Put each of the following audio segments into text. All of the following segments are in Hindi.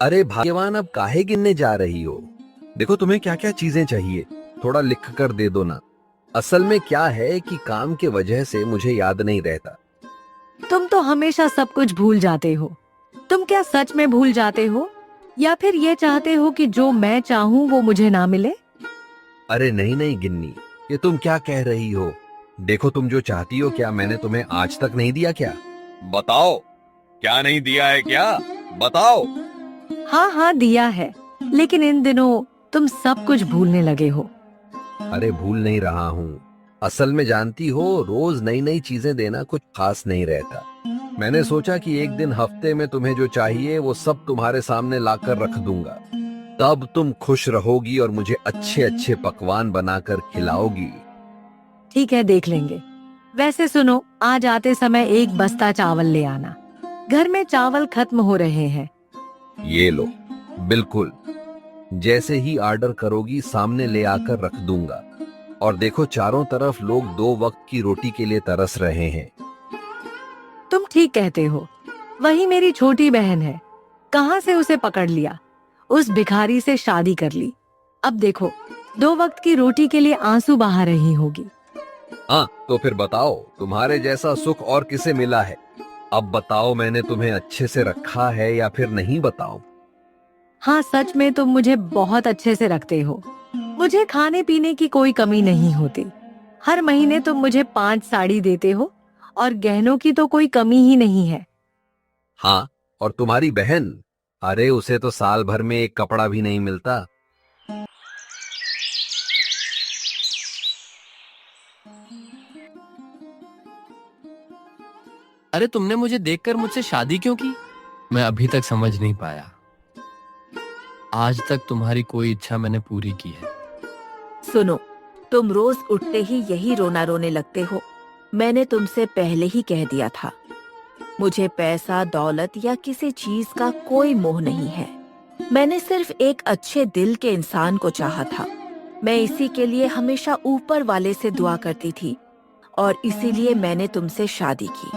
अरे भाग्यवान, अब काहे गिनने जा रही हो? देखो तुम्हें क्या क्या चीजें चाहिए, थोड़ा लिख कर दे दो ना। असल में क्या है कि काम के वजह से मुझे याद नहीं रहता। तुम तो हमेशा सब कुछ भूल जाते हो। तुम क्या सच में भूल जाते हो या फिर ये चाहते हो कि जो मैं चाहूँ वो मुझे ना मिले? अरे नहीं नहीं गिन्नी, ये तुम क्या कह रही हो? देखो तुम जो चाहती हो क्या मैंने तुम्हें आज तक नहीं दिया क्या? बताओ, क्या नहीं दिया है क्या? बताओ। हाँ हाँ दिया है, लेकिन इन दिनों तुम सब कुछ भूलने लगे हो। अरे भूल नहीं रहा हूँ। असल में जानती हो, रोज नई नई चीजें देना कुछ खास नहीं रहता। मैंने सोचा कि एक दिन हफ्ते में तुम्हें जो चाहिए वो सब तुम्हारे सामने लाकर रख दूंगा। तब तुम खुश रहोगी और मुझे अच्छे अच्छे पकवान बनाकर खिलाओगी। ठीक है, देख लेंगे। वैसे सुनो, आज आते समय एक बस्ता चावल ले आना। घर में चावल खत्म हो रहे हैं। ये लो, बिल्कुल जैसे ही ऑर्डर करोगी सामने ले आकर रख दूंगा। और देखो चारों तरफ लोग 2 वक्त की रोटी के लिए तरस रहे हैं। तुम ठीक कहते हो। वही मेरी छोटी बहन है, कहाँ से उसे पकड़ लिया, उस भिखारी से शादी कर ली। अब देखो 2 वक्त की रोटी के लिए आंसू बहा रही होगी। हाँ तो फिर बताओ, तुम्हारे जैसा सुख और किसे मिला है? अब बताओ, मैंने तुम्हें अच्छे से रखा है या फिर नहीं बताओ? हाँ, सच में तुम मुझे बहुत अच्छे से रखते हो। मुझे खाने पीने की कोई कमी नहीं होती। हर महीने तुम मुझे 5 साड़ी देते हो और गहनों की तो कोई कमी ही नहीं है। हाँ, और तुम्हारी बहन, अरे उसे तो साल भर में एक कपड़ा भी नहीं मिलता। अरे तुमने मुझे देखकर मुझसे शादी क्यों की? मैं अभी तक समझ नहीं पाया। आज तक तुम्हारी कोई इच्छा मैंने पूरी की है। सुनो, तुम रोज उठते ही यही रोना रोने लगते हो। मैंने तुमसे पहले ही कह दिया था, मुझे पैसा दौलत या किसी चीज का कोई मोह नहीं है। मैंने सिर्फ एक अच्छे दिल के इंसान को चाहा था। मैं इसी के लिए हमेशा ऊपर वाले से दुआ करती थी और इसीलिए मैंने तुमसे शादी की।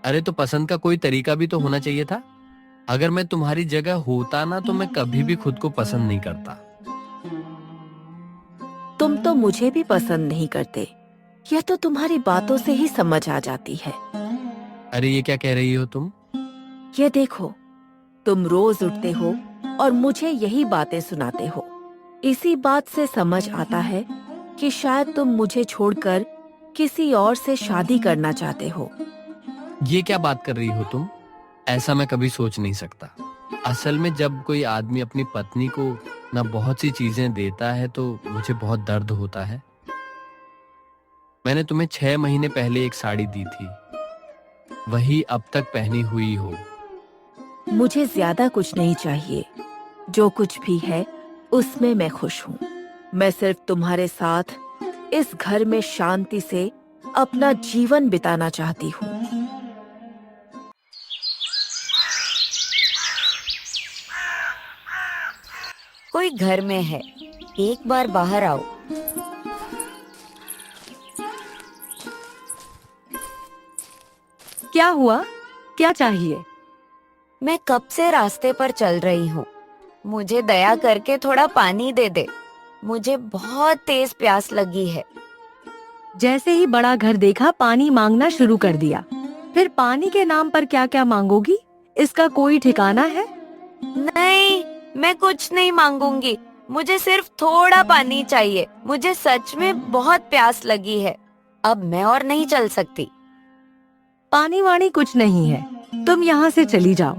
अरे तो पसंद का कोई तरीका भी तो होना चाहिए था। अगर मैं तुम्हारी जगह होता ना तो मैं कभी भी खुद को पसंद नहीं करता। तुम तो मुझे भी पसंद नहीं करते, यह तो तुम्हारी बातों से ही समझ आ जाती है। अरे ये क्या कह रही हो तुम? ये देखो, तुम रोज उठते हो और मुझे यही बातें सुनाते हो। इसी बात से समझ आता है कि शायद तुम मुझे छोड़कर किसी और से शादी करना चाहते हो। ये क्या बात कर रही हो तुम? ऐसा मैं कभी सोच नहीं सकता। असल में जब कोई आदमी अपनी पत्नी को ना बहुत सी चीजें देता है तो मुझे बहुत दर्द होता है। मैंने तुम्हें 6 महीने पहले एक साड़ी दी थी, वही अब तक पहनी हुई हो। मुझे ज्यादा कुछ नहीं चाहिए। जो कुछ भी है उसमें मैं खुश हूँ। मैं सिर्फ तुम्हारे साथ इस घर में शांति से अपना जीवन बिताना चाहती हूँ। कोई घर में है, एक बार बाहर आओ। क्या हुआ? क्या चाहिए? मैं कब से रास्ते पर चल रही हूँ, मुझे दया करके थोड़ा पानी दे दे। मुझे बहुत तेज प्यास लगी है। जैसे ही बड़ा घर देखा, पानी मांगना शुरू कर दिया। फिर पानी के नाम पर क्या क्या मांगोगी? इसका कोई ठिकाना है? नहीं, मैं कुछ नहीं मांगूंगी। मुझे सिर्फ थोड़ा पानी चाहिए। मुझे सच में बहुत प्यास लगी है। अब मैं और नहीं चल सकती। पानी वाणी कुछ नहीं है, तुम यहाँ से चली जाओ।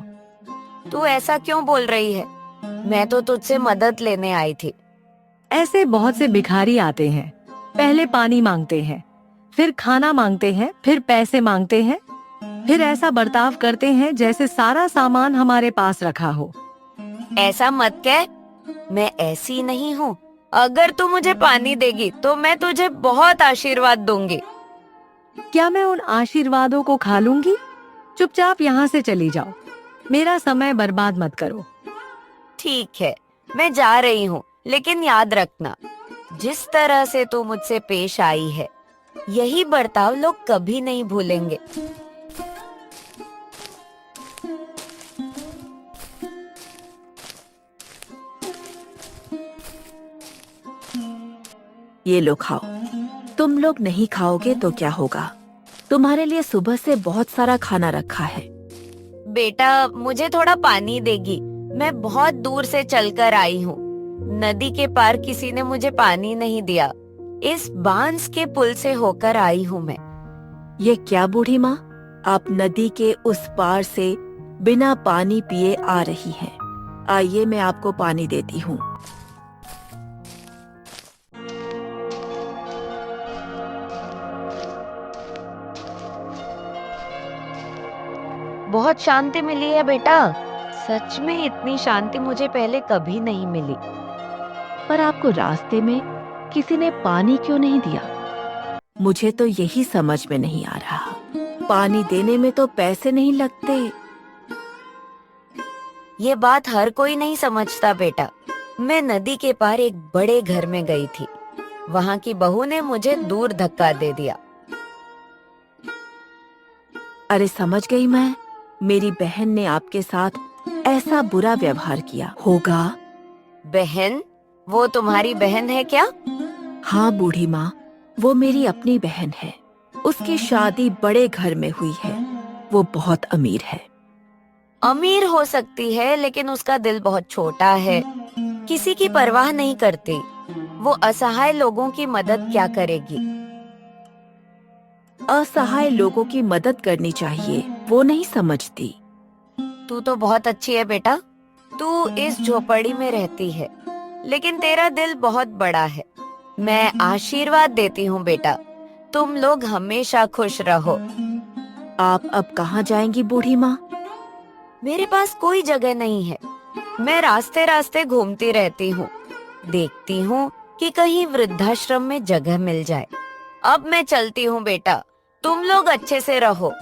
तू ऐसा क्यों बोल रही है? मैं तो तुझसे मदद लेने आई थी। ऐसे बहुत से भिखारी आते हैं, पहले पानी मांगते हैं, फिर खाना मांगते हैं, फिर पैसे मांगते हैं, फिर ऐसा बर्ताव करते हैं जैसे सारा सामान हमारे पास रखा हो। ऐसा मत कह, मैं ऐसी नहीं हूँ। अगर तू मुझे पानी देगी तो मैं तुझे बहुत आशीर्वाद दूंगी। क्या मैं उन आशीर्वादों को खा लूंगी? चुपचाप यहाँ से चली जाओ। मेरा समय बर्बाद मत करो। ठीक है, मैं जा रही हूँ, लेकिन याद रखना, जिस तरह से तू मुझसे पेश आई है, यही बर्ताव लोग कभी नहीं भूलेंगे। ये लो खाओ। तुम लोग नहीं खाओगे तो क्या होगा? तुम्हारे लिए सुबह से बहुत सारा खाना रखा है। बेटा, मुझे थोड़ा पानी देगी? मैं बहुत दूर से चलकर आई हूँ। नदी के पार किसी ने मुझे पानी नहीं दिया। इस बांस के पुल से होकर आई हूँ मैं। ये क्या बूढ़ी माँ, आप नदी के उस पार से बिना पानी पिए आ रही हैं। आइए, मैं आपको पानी देती हूँ। बहुत शांति मिली है बेटा। सच में इतनी शांति मुझे पहले कभी नहीं मिली। पर आपको रास्ते में किसी ने पानी क्यों नहीं दिया? मुझे तो यही समझ में नहीं आ रहा। पानी देने में तो पैसे नहीं लगते। ये बात हर कोई नहीं समझता बेटा। मैं नदी के पार एक बड़े घर में गई थी। वहाँ की बहू ने मुझे दूर धक्का दे दिया। अरे समझ गई मैं, मेरी बहन ने आपके साथ ऐसा बुरा व्यवहार किया होगा। बहन? वो तुम्हारी बहन है क्या? हाँ बूढ़ी माँ, वो मेरी अपनी बहन है। उसकी शादी बड़े घर में हुई है। वो बहुत अमीर है। अमीर हो सकती है, लेकिन उसका दिल बहुत छोटा है। किसी की परवाह नहीं करती। वो असहाय लोगों की मदद क्या करेगी? असहाय लोगों की मदद करनी चाहिए, वो नहीं समझती। तू तो बहुत अच्छी है बेटा। तू इस झोपड़ी में रहती है, लेकिन तेरा दिल बहुत बड़ा है। मैं आशीर्वाद देती हूँ बेटा, तुम लोग हमेशा खुश रहो। आप अब कहाँ जाएंगी बूढ़ी माँ? मेरे पास कोई जगह नहीं है। मैं रास्ते रास्ते घूमती रहती हूँ, देखती हूँ कि कहीं वृद्धाश्रम में जगह मिल जाए। अब मैं चलती हूँ बेटा, तुम लोग अच्छे से रहो।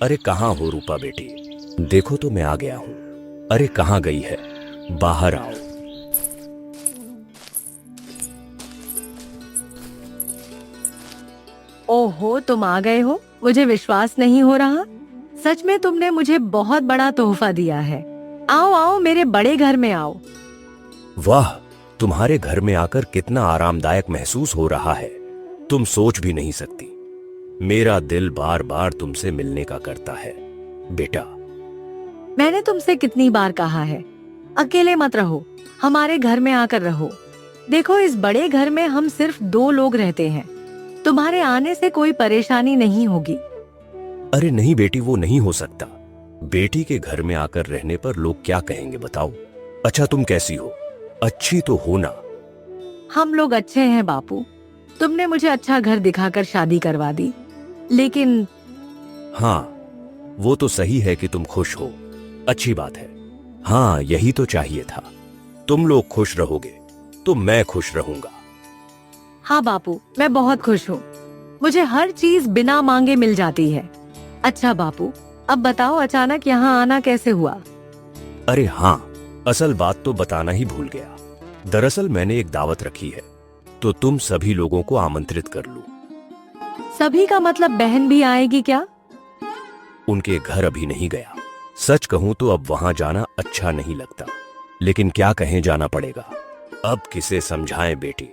अरे कहाँ हो रूपा बेटी? देखो तो मैं आ गया हूँ। अरे कहाँ गई है? बाहर आओ। ओहो, तुम आ गए हो? मुझे विश्वास नहीं हो रहा। सच में तुमने मुझे बहुत बड़ा तोहफा दिया है। आओ आओ, मेरे बड़े घर में आओ। वाह, तुम्हारे घर में आकर कितना आरामदायक महसूस हो रहा है, तुम सोच भी नहीं सकती। मेरा दिल बार बार तुमसे मिलने का करता है बेटा। मैंने तुमसे कितनी बार कहा है, अकेले मत रहो, हमारे घर में आकर रहो। देखो, इस बड़े घर में हम सिर्फ 2 लोग रहते हैं। तुम्हारे आने से कोई परेशानी नहीं होगी। अरे नहीं बेटी, वो नहीं हो सकता। बेटी के घर में आकर रहने पर लोग क्या कहेंगे बताओ। अच्छा तुम कैसी हो? अच्छी तो हो ना? हम लोग अच्छे हैं बापू। तुमने मुझे अच्छा घर दिखाकर शादी करवा दी, लेकिन हाँ, वो तो सही है कि तुम खुश हो, अच्छी बात है। हाँ, यही तो चाहिए था। तुम लोग खुश रहोगे तो मैं खुश रहूंगा। हाँ बापू, मैं बहुत खुश हूँ। मुझे हर चीज बिना मांगे मिल जाती है। अच्छा बापू, अब बताओ अचानक यहाँ आना कैसे हुआ? अरे हाँ, असल बात तो बताना ही भूल गया। दरअसल मैंने एक दावत रखी है, तो तुम सभी लोगों को आमंत्रित कर लूं। सभी का मतलब बहन भी आएगी क्या? उनके घर अभी नहीं गया। सच कहूं तो अब वहां जाना अच्छा नहीं लगता, लेकिन क्या कहें, जाना पड़ेगा। अब किसे समझाएं बेटी।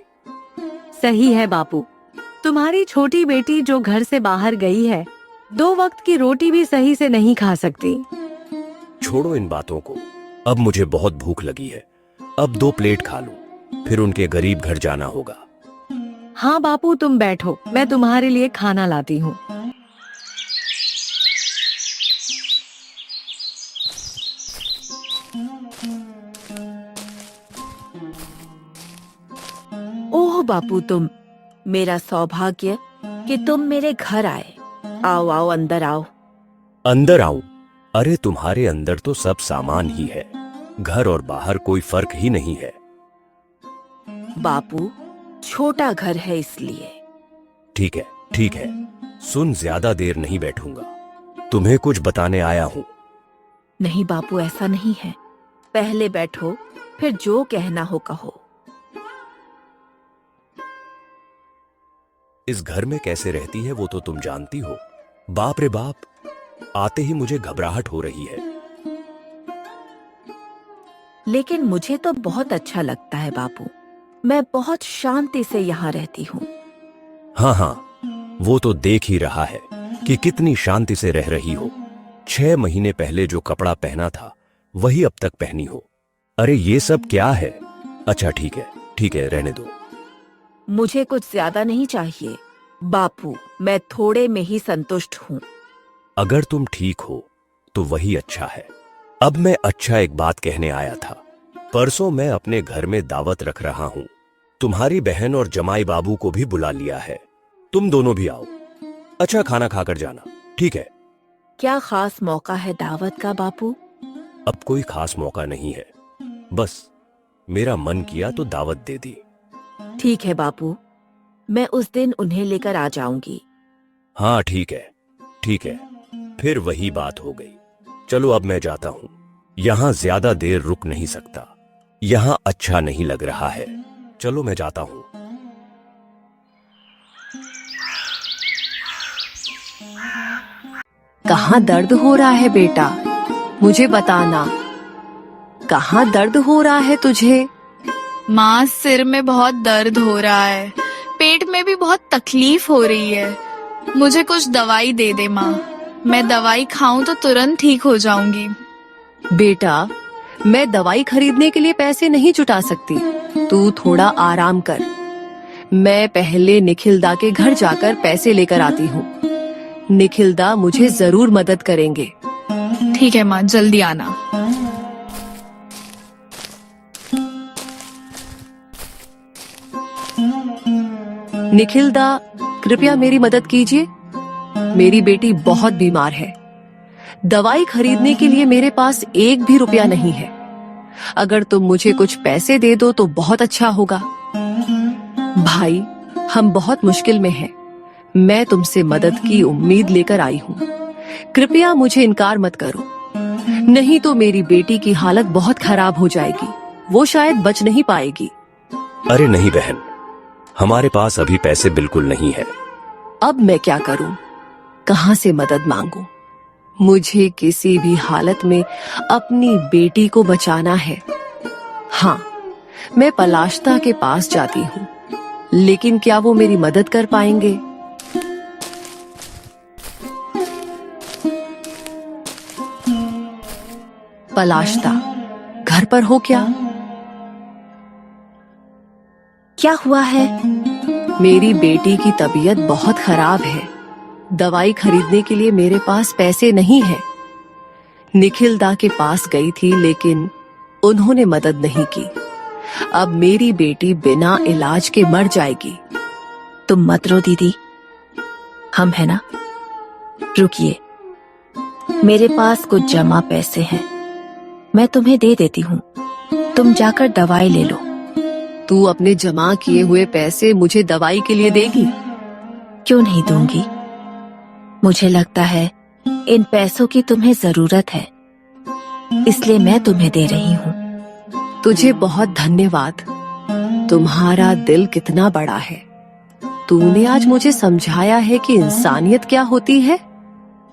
सही है बापू। तुम्हारी छोटी बेटी जो घर से बाहर गई है, 2 वक्त की रोटी भी सही से नहीं खा सकती। छोड़ो इन बातों को, अब मुझे बहुत भूख लगी है। अब 2 प्लेट खा लूं, फिर उनके गरीब घर जाना होगा। हाँ बापू, तुम बैठो, मैं तुम्हारे लिए खाना लाती हूँ। ओह बापू, तुम, मेरा सौभाग्य कि तुम मेरे घर आए। आओ आओ, अंदर आओ। अंदर आऊं? अरे तुम्हारे अंदर तो सब सामान ही है, घर और बाहर कोई फर्क ही नहीं है। बापू, छोटा घर है इसलिए। ठीक है, ठीक है। सुन, ज्यादा देर नहीं बैठूंगा। तुम्हें कुछ बताने आया हूं। नहीं बापू, ऐसा नहीं है। पहले बैठो, फिर जो कहना हो कहो। इस घर में कैसे रहती है वो तो तुम जानती हो। बाप रे बाप, आते ही मुझे घबराहट हो रही है। लेकिन मुझे तो बहुत अच्छा लगता है बापू। मैं बहुत शांति से यहाँ रहती हूँ। हाँ हाँ, वो तो देख ही रहा है कि कितनी शांति से रह रही हो। 6 महीने पहले जो कपड़ा पहना था वही अब तक पहनी हो। अरे ये सब क्या है? अच्छा ठीक है, ठीक है, रहने दो। मुझे कुछ ज्यादा नहीं चाहिए बापू, मैं थोड़े में ही संतुष्ट हूँ। अगर तुम ठीक हो तो वही अच्छा है। अब मैं अच्छा एक बात कहने आया था। परसों मैं अपने घर में दावत रख रहा हूँ। तुम्हारी बहन और जमाई बाबू को भी बुला लिया है। तुम दोनों भी आओ। अच्छा खाना खाकर जाना, ठीक है? क्या खास मौका है दावत का बापू? अब कोई खास मौका नहीं है, बस मेरा मन किया तो दावत दे दी। ठीक है बापू, मैं उस दिन उन्हें लेकर आ जाऊंगी। हाँ ठीक है, ठीक है। फिर वही बात हो गई। चलो अब मैं जाता हूं। यहां ज्यादा देर रुक नहीं सकता। यहां अच्छा नहीं लग रहा है। चलो मैं जाता हूं। कहाँ दर्द हो रहा है बेटा? मुझे बताना, कहाँ दर्द हो रहा है तुझे? माँ, सिर में बहुत दर्द हो रहा है। पेट में भी बहुत तकलीफ हो रही है। मुझे कुछ दवाई दे दे माँ। मैं दवाई खाऊं तो तुरंत ठीक हो जाऊंगी। बेटा, मैं दवाई खरीदने के लिए पैसे नहीं जुटा सकती। तू थोड़ा आराम कर। मैं पहले निखिलदा के घर जाकर पैसे लेकर आती हूँ। निखिलदा मुझे जरूर मदद करेंगे। ठीक है माँ, जल्दी आना। निखिलदा, कृपया मेरी मदद कीजिए। मेरी बेटी बहुत बीमार है। दवाई खरीदने के लिए मेरे पास एक भी रुपया नहीं है। अगर तुम मुझे कुछ पैसे दे दो तो बहुत अच्छा होगा। भाई, हम बहुत मुश्किल में हैं। मैं तुमसे मदद की उम्मीद लेकर आई हूँ। कृपया मुझे इनकार मत करो, नहीं तो मेरी बेटी की हालत बहुत खराब हो जाएगी। वो शायद बच नहीं पाएगी। अरे नहीं बहन, हमारे पास अभी पैसे बिल्कुल नहीं है। अब मैं क्या करूं? कहां से मदद मांगूं? मुझे किसी भी हालत में अपनी बेटी को बचाना है। हाँ, मैं पलाश्ता के पास जाती हूँ, लेकिन क्या वो मेरी मदद कर पाएंगे? पलाश्ता, घर पर हो क्या? क्या हुआ है? मेरी बेटी की तबीयत बहुत खराब है। दवाई खरीदने के लिए मेरे पास पैसे नहीं है। निखिलदा के पास गई थी, लेकिन उन्होंने मदद नहीं की। अब मेरी बेटी बिना इलाज के मर जाएगी। तुम मत रो दीदी, हम है ना। रुकिए, मेरे पास कुछ जमा पैसे हैं, मैं तुम्हें दे देती हूँ। तुम जाकर दवाई ले लो। तू अपने जमा किए हुए पैसे मुझे दवाई के लिए देगी? क्यों नहीं दूंगी? मुझे लगता है इन पैसों की तुम्हें जरूरत है, इसलिए मैं तुम्हें दे रही हूँ। तुझे बहुत धन्यवाद। तुम्हारा दिल कितना बड़ा है। तूने आज मुझे समझाया है कि इंसानियत क्या होती है।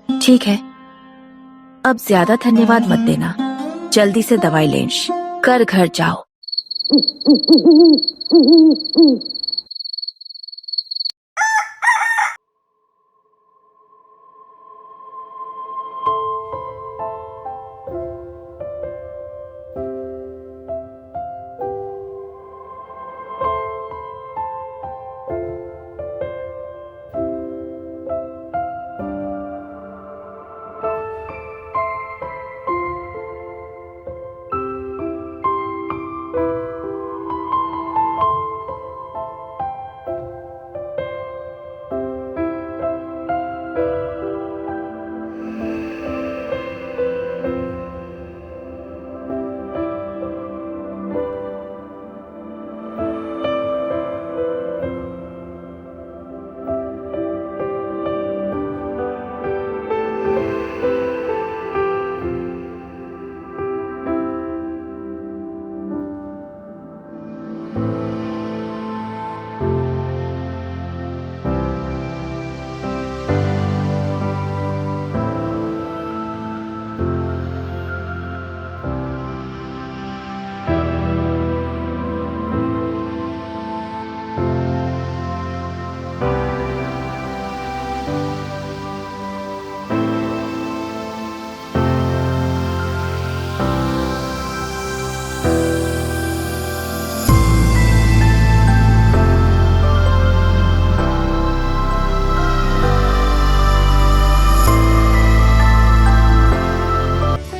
ठीक है, अब ज्यादा धन्यवाद मत देना। जल्दी से दवाई लें कर घर जाओ।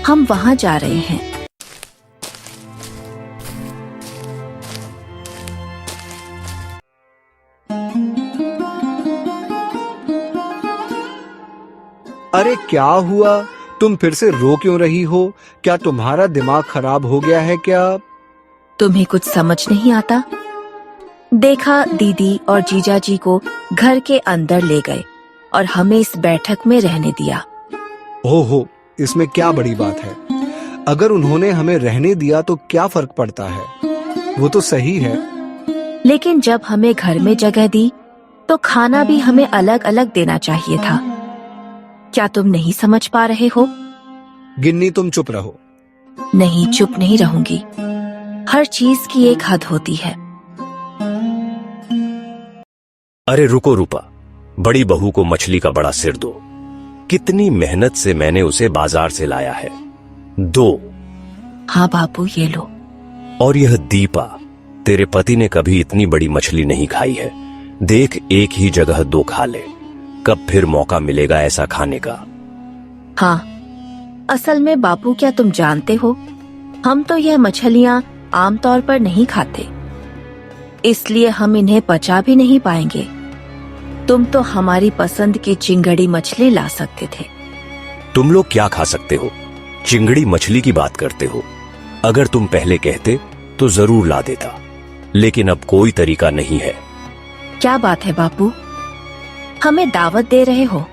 हम वहाँ जा रहे हैं। अरे क्या हुआ? तुम फिर से रो क्यों रही हो? क्या तुम्हारा दिमाग खराब हो गया है क्या? तुम्हें कुछ समझ नहीं आता? देखा, दीदी और जीजा जी को घर के अंदर ले गए और हमें इस बैठक में रहने दिया। ओहो, इसमें क्या बड़ी बात है? अगर उन्होंने हमें रहने दिया तो क्या फर्क पड़ता है? वो तो सही है। लेकिन जब हमें घर में जगह दी तो खाना भी हमें अलग अलग देना चाहिए था। क्या तुम नहीं समझ पा रहे हो? गिन्नी, तुम चुप रहो। नहीं, चुप नहीं रहूंगी। हर चीज की एक हद होती है। अरे रुको रूपा, बड़ी बहू को मछली का बड़ा सिर दो। कितनी मेहनत से मैंने उसे बाजार से लाया है। दो। हाँ बापू, ये लो। और यह दीपा, तेरे पति ने कभी इतनी बड़ी मछली नहीं खाई है। देख, एक ही जगह दो खा ले। कब फिर मौका मिलेगा ऐसा खाने का? हाँ, असल में बापू, क्या तुम जानते हो, हम तो यह मछलियाँ आमतौर पर नहीं खाते, इसलिए हम इन्हें पचा भी नहीं पाएंगे। तुम तो हमारी पसंद की चिंगड़ी मछली ला सकते थे। तुम लोग क्या खा सकते हो? चिंगड़ी मछली की बात करते हो? अगर तुम पहले कहते तो जरूर ला देता, लेकिन अब कोई तरीका नहीं है। क्या बात है बापू, हमें दावत दे रहे हो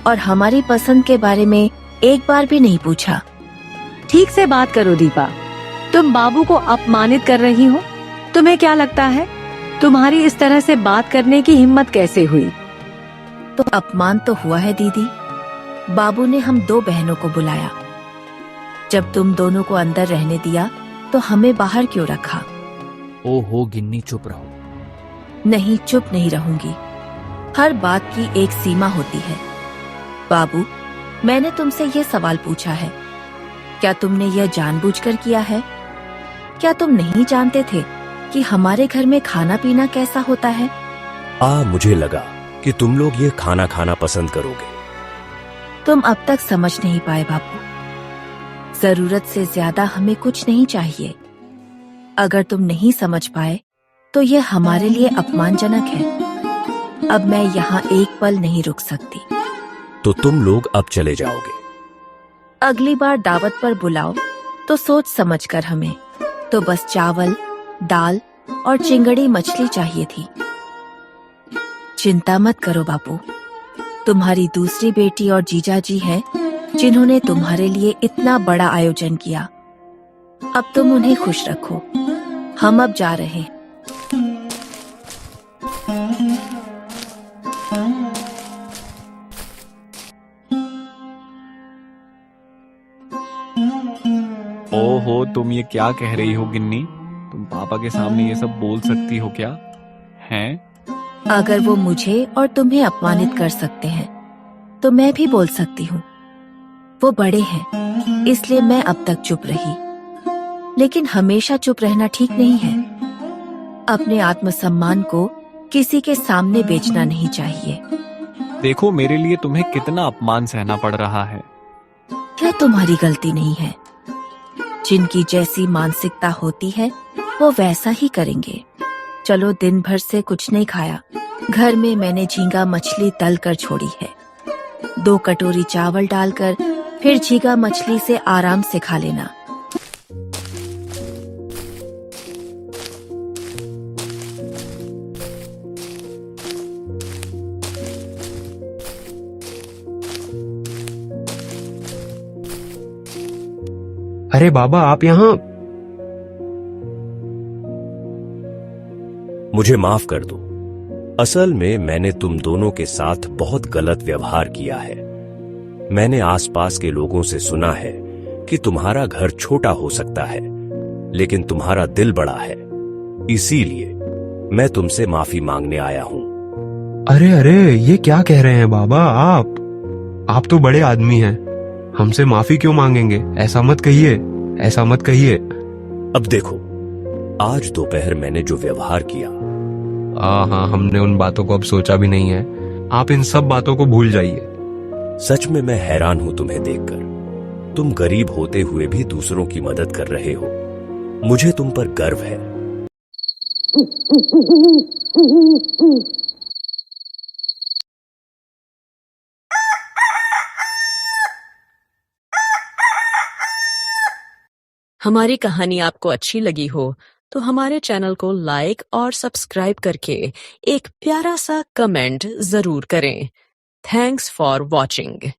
और हमारी पसंद के बारे में एक बार भी नहीं पूछा। ठीक से बात करो दीपा, तुम बाबू को अपमानित कर रही हो। तुम्हें क्या लगता है तुम्हारी इस तरह से बात करने की हिम्मत कैसे हुई? तो अपमान तो हुआ है दीदी। बाबू ने हम दो बहनों को बुलाया। जब तुम दोनों को अंदर रहने दिया तो हमें बाहर क्यों रखा? ओहो गिन्नी, चुप रहो। नहीं, चुप नहीं रहूंगी। हर बात की एक सीमा होती है। बाबू, मैंने तुमसे यह सवाल पूछा है, क्या तुमने यह जानबूझकर किया है? क्या तुम नहीं जानते थे कि हमारे घर में खाना पीना कैसा होता है? मुझे लगा कि तुम लोग ये खाना खाना पसंद करोगे। तुम अब तक समझ नहीं पाए बापू। जरूरत से ज्यादा हमें कुछ नहीं चाहिए। अगर तुम नहीं समझ पाए तो यह हमारे लिए अपमानजनक है। अब मैं यहाँ एक पल नहीं रुक सकती। तो तुम लोग अब चले जाओगे? अगली बार दावत पर बुलाओ तो सोच समझकर हमें। तो बस चावल, दाल और चिंगड़ी मछली चाहिए थी। चिंता मत करो बापू, तुम्हारी दूसरी बेटी और जीजा जी हैं जिन्होंने तुम्हारे लिए इतना बड़ा आयोजन किया। अब तुम उन्हें खुश रखो। हम अब जा रहे हैं। ओहो, तुम ये क्या कह रही हो गिन्नी? तुम पापा के सामने ये सब बोल सकती हो क्या? हैं? अगर वो मुझे और तुम्हें अपमानित कर सकते हैं तो मैं भी बोल सकती हूँ। वो बड़े हैं, इसलिए मैं अब तक चुप रही। लेकिन हमेशा चुप रहना ठीक नहीं है। अपने आत्मसम्मान को किसी के सामने बेचना नहीं चाहिए। देखो, मेरे लिए तुम्हें कितना अपमान सहना पड़ रहा है। यह तुम्हारी गलती नहीं है। जिनकी जैसी मानसिकता होती है वो वैसा ही करेंगे। चलो, दिन भर से कुछ नहीं खाया। घर में मैंने झींगा मछली तल कर छोड़ी है। 2 कटोरी चावल डालकर फिर झींगा मछली से आराम से खा लेना। अरे बाबा, आप यहाँ? मुझे माफ कर दो। असल में मैंने तुम दोनों के साथ बहुत गलत व्यवहार किया है। मैंने आसपास के लोगों से सुना है कि तुम्हारा घर छोटा हो सकता है, लेकिन तुम्हारा दिल बड़ा है। इसीलिए मैं तुमसे माफी मांगने आया हूं। अरे अरे, ये क्या कह रहे हैं बाबा? आप तो बड़े आदमी हैं, हमसे माफी क्यों मांगेंगे? ऐसा मत कहिए, ऐसा मत कहिए। अब देखो, आज दोपहर मैंने जो व्यवहार किया, हाँ, हमने उन बातों को अब सोचा भी नहीं है। आप इन सब बातों को भूल जाइए। सच में मैं हैरान हूं तुम्हें देखकर। तुम गरीब होते हुए भी दूसरों की मदद कर रहे हो। मुझे तुम पर गर्व है। हमारी कहानी आपको अच्छी लगी हो तो हमारे चैनल को लाइक और सब्सक्राइब करके एक प्यारा सा कमेंट जरूर करें। Thanks for watching.